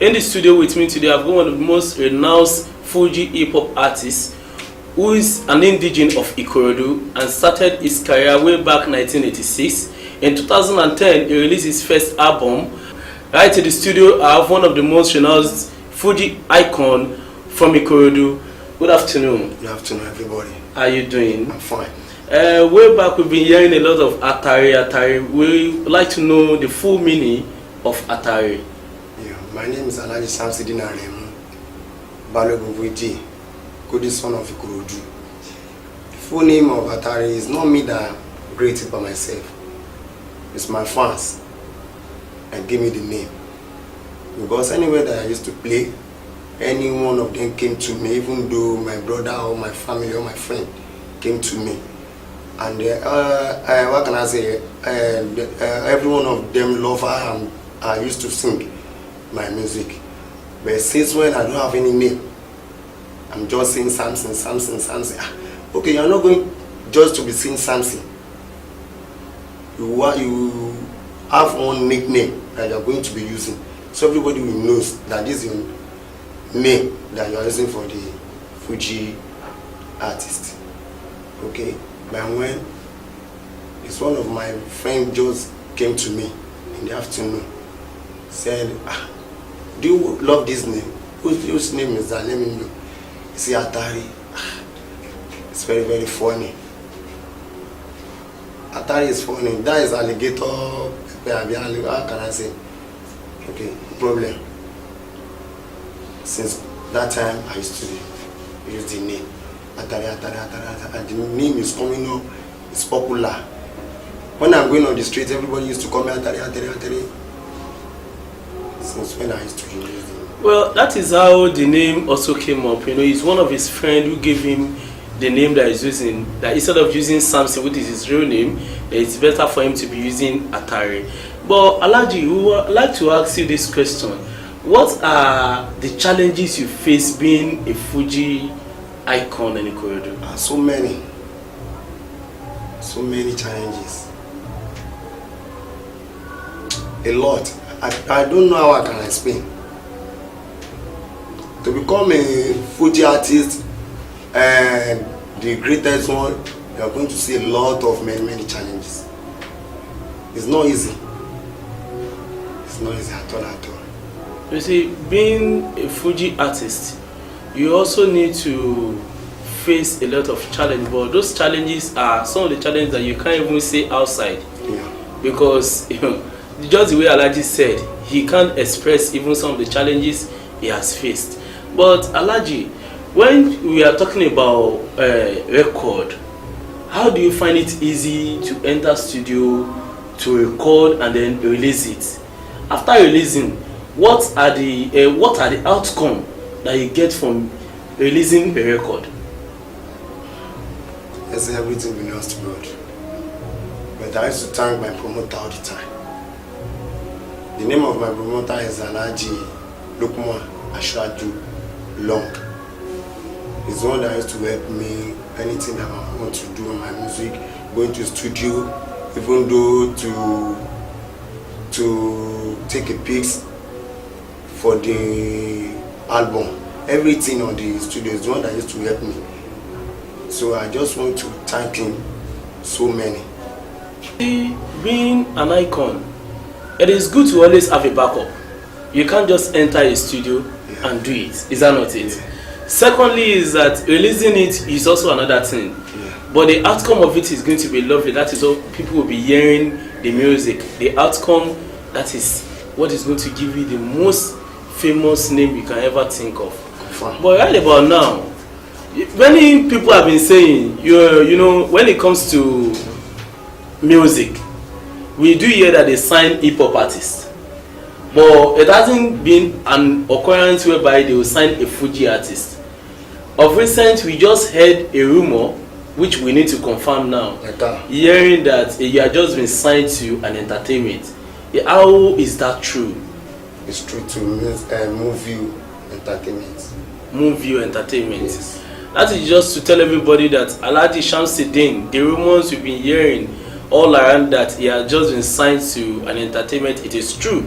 In the studio with me today, I've got one of the most renowned Fuji hip-hop artists who is an indigene of Ikorodu and started his career way back 1986. In 2010, he released his first album. Right in the studio, I have one of the most renowned Fuji icon from Ikorodu. Good afternoon. Good afternoon, everybody. How are you doing? I'm fine. Way back, we've been hearing a lot of Atare. We would like to know the full meaning of Atare. Yeah, my name is Atare Balogun, good son of Ikorodu. The full name of Atare is not me that created by myself. It's my fans that gave me the name. Because anywhere that I used to play, any one of them came to me, even though my brother or my family or my friend came to me. And what can I say? Every one of them love her, and I used to sing my music. But since when I don't have any name, I'm just saying Samson. Okay, you're not going just to be saying Samson. You have one nickname that you're going to be using, so everybody will know that this is your name that you're using for the Fuji artist. Okay, but when it's one of my friends just came to me in the afternoon, said, do you love this name? Whose name is that? Let me know. He said, Atare. It's very, very funny. Atare is funny. That is alligator. How can I say? Okay, no problem. Since that time, I used to use the name Atare. And the name is coming up. It's popular. When I'm going on the street, everybody used to call me Atare. Since when I used to use it. Well, that is how the name also came up. You know, it's one of his friends who gave him the name that he's using. That instead of using Samson, which is his real name, it's better for him to be using Atare. But Alhaji, we would like to ask you this question: what are the challenges you face being a Fuji icon in Ikorodu? So many challenges. A lot. I don't know how I can explain. To become a Fuji artist and the greatest one, you are going to see a lot of many challenges. It's not easy. It's not easy at all. You see, being a Fuji artist, you also need to face a lot of challenges. But those challenges are some of the challenges that you can't even say outside. Yeah. Because just the way Alhaji said, he can't express even some of the challenges he has faced. But Alhaji, when we are talking about record, how do you find it easy to enter studio, to record and then release it? After releasing, what are the outcome that you get from releasing a record? I say everything belongs to God. But I used to thank my promoter all the time. The name of my promoter is Alhaji Lukman Ashwaju Long. He's the one that used to help me anything that I want to do on my music, going to studio, even though to take a pics for the album. Everything on the studio is the one that used to help me. So I just want to thank him so many. Being an icon, it is good to always have a backup. You can't just enter a studio and do it. Is that not it? Yeah. Secondly, is that releasing it is also another thing. Yeah. But the outcome of it is going to be lovely. That is all people will be hearing the music. The outcome, that is what is going to give you the most famous name you can ever think of. Fine. But right about now, many people have been saying, you know, when it comes to music, we do hear that they sign hip-hop artists. But it hasn't been an occurrence whereby they will sign a Fuji artist. Of recent, we just heard a rumor, which we need to confirm now, hearing that you have just been signed to an entertainment. How is that true? It's true to Movie Entertainment. Movie Entertainment. Yes. That is just to tell everybody that Alhaji Shamsuddin, the rumors we've been hearing all around that he has just been signed to an entertainment, it is true.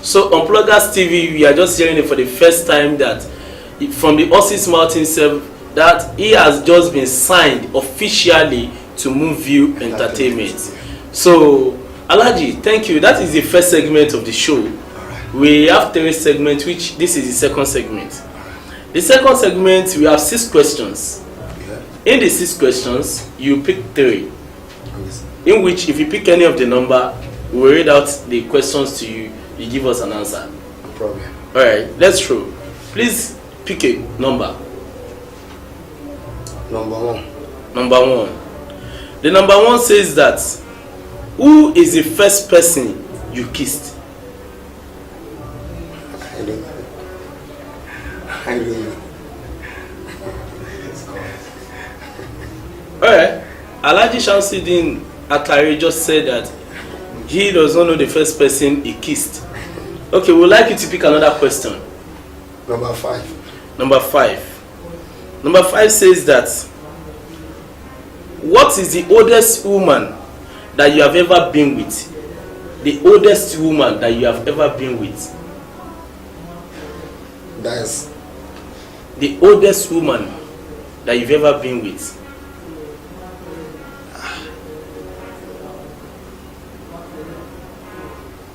So on Bloggers TV, we are just hearing it for the first time that from the Horse's mouth himself that he has just been signed officially to Moonview Entertainment. So Alhaji, thank you. That is the first segment of the show. Right. We have 3 segments, which this is the second segment. Right. The second segment, we have 6 questions. Yeah. In the 6 questions, you pick 3. In which, if you pick any of the number, we will read out the questions to you. You give us an answer. No problem. All right, let's throw. Please pick a number. Number 1. Number 1. The number 1 says that, who is the first person you kissed? I don't know. I don't know. Alright. Alhaji Shamsuddin Atare just said that he does not know the first person he kissed. Okay, we would like you to pick another question. Number 5. Number 5. Number 5 says that, what is the oldest woman that you have ever been with? The oldest woman that you have ever been with. That's the oldest woman that you've ever been with.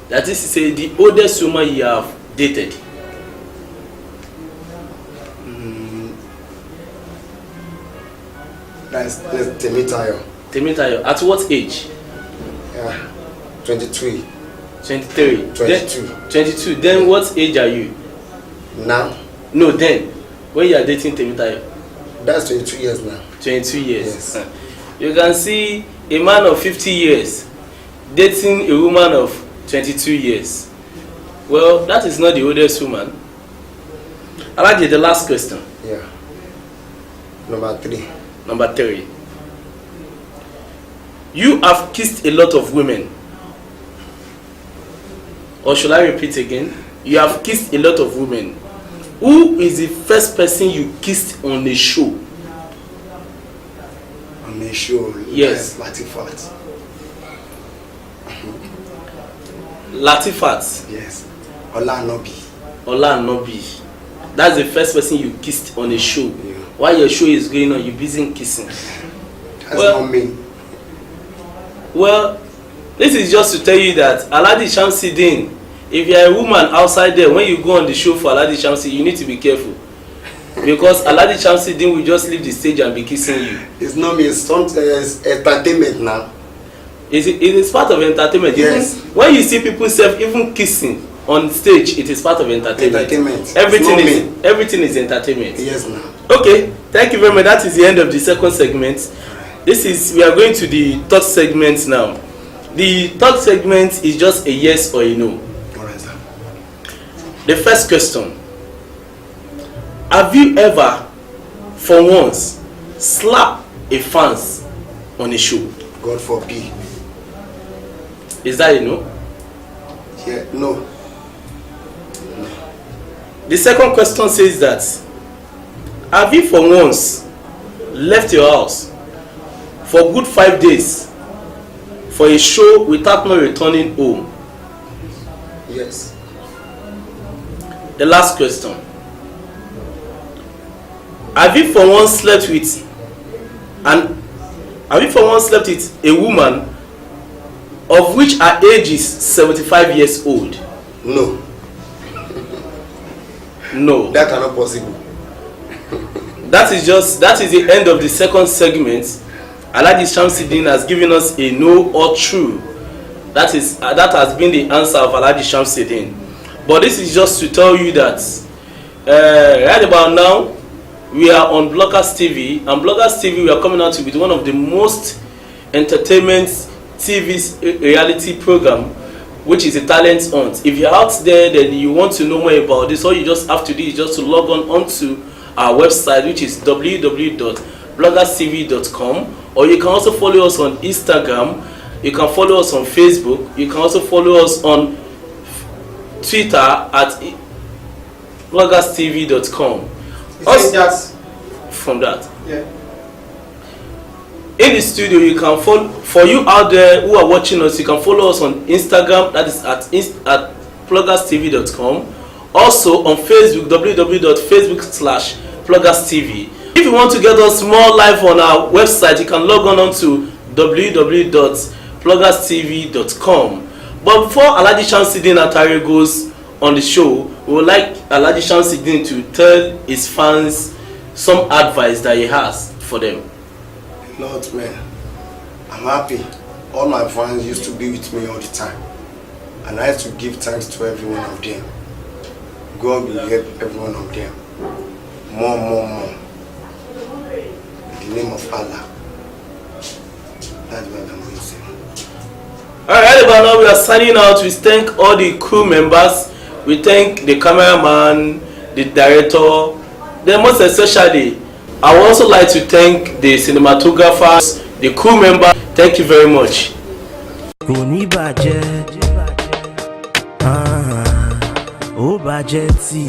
That is to say, the oldest woman you have dated. That's Temitayo. Temitayo. At what age? Yeah, 23. 23. 22. 22. Then what age are you? Now? No, then. When you are dating Temitayo? That's 22 years now. 22 years. Yes. You can see a man of 50 years dating a woman of 22 years. Well, that is not the oldest woman. I like the last question. Yeah. Number 3. Number 3. You have kissed a lot of women. Or should I repeat again? You have kissed a lot of women. Who is the first person you kissed on the show? On the show? Yes. Latifat. Latifat? Yes. Olanobi. Olanobi. That's the first person you kissed on a show. Yeah. While your show is going on, you're busy in kissing. That's not me. Well, this is just to tell you that Alhaji Shamsuddin, if you are a woman outside there, when you go on the show for Alhaji Shamsuddin, you need to be careful. Because Alhaji Shamsuddin will just leave the stage and be kissing you. It's not me, it's entertainment now. It is part of entertainment. Yes. Even when you see people even kissing on stage, it is part of entertainment. Everything is entertainment. Yes, now. Okay, thank you very much. That is the end of the second segment. We are going to the third segment now. The third segment is just a yes or a no. Alright, sir. The first question. Have you ever, for once, slapped a fans on a show? God forbid. Is that a no? Yeah, no. The second question says that, have you for once left your house for good 5 days for a show without not returning home? Yes. The last question. Have you for once slept with a woman of which her age is 75 years old? No. No. That cannot possible. That is the end of the second segment. Alhaji Shamsuddin has given us a no or true. That has been the answer of Alhaji Shamsuddin. But this is just to tell you that right about now we are on Bloggers TV, and Bloggers TV we are coming out with one of the most entertainment TV reality program, which is a talent hunt. If you're out there then you want to know more about this, all you just have to do is just to log on onto our website, which is www.bloggerstv.com, or you can also follow us on Instagram, you can follow us on Facebook, you can also follow us on Twitter at bloggerstv.com. From that. Yeah. In the studio, you can follow, for you out there who are watching us, you can follow us on Instagram, that is at www.pluggerstv.com. Also on Facebook, www.facebook.com/pluggerstv. If you want to get us more live on our website, you can log on to www.pluggerstv.com. But before Alhaji Shamsuddin Atare goes on the show, we would like Alhaji Shamsuddin to tell his fans some advice that he has for them. Lord, man, I'm happy. All my fans used to be with me all the time, and I have to give thanks to every one of them. God will help every one of them. More. In the name of Allah. That's what I'm going to say. Alright, but now we are signing out. We thank all the crew members. We thank the cameraman, the director. Then most especially, I would also like to thank the cinematographers, the crew members. Thank you very much. Ó bàjẹ́ tí.